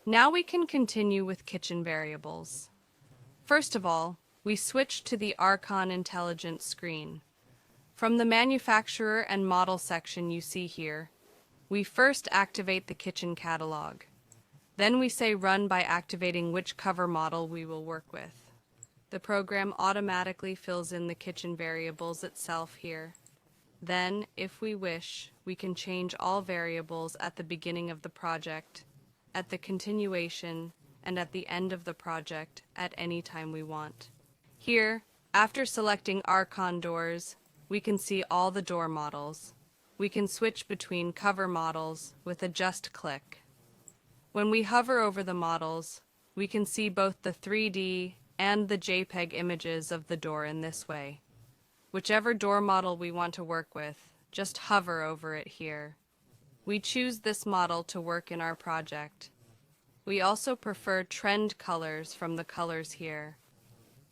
Now we can continue with kitchen variables. First of all, we switch to the Archon Intelligence screen. From the manufacturer and model section you see here, we first activate the kitchen catalog. Then we say run by activating which cover model we will work with. The program automatically fills in the kitchen variables itself here. Then, if we wish, we can change all variables at the beginning of the project, at the continuation, and at the end of the project at any time we want. Here, after selecting Archon doors, we can see all the door models. We can switch between cover models with a just click. When we hover over the models, we can see both the 3D and the JPEG images of the door in this way. Whichever door model we want to work with, just hover over it here. We choose this model to work in our project. We also prefer trend colors from the colors here.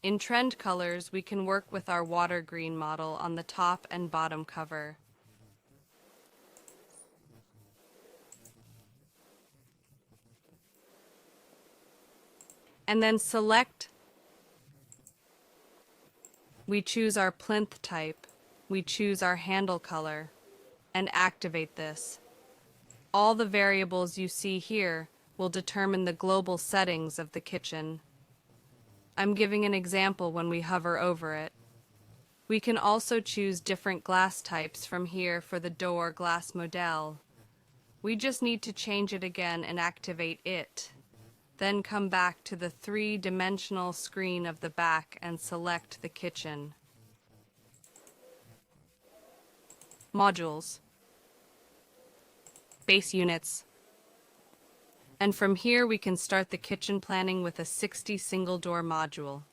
In trend colors, we can work with our water green model on the top and bottom cover. And then select. We choose our plinth type, we choose our handle color, and activate this. All the variables you see here will determine the global settings of the kitchen. I'm giving an example when we hover over it. We can also choose different glass types from here for the door glass model. We just need to change it again and activate it. Then come back to the three-dimensional screen of the back and select the kitchen. Modules. Base units. And from here we can start the kitchen planning with a 60 single door module.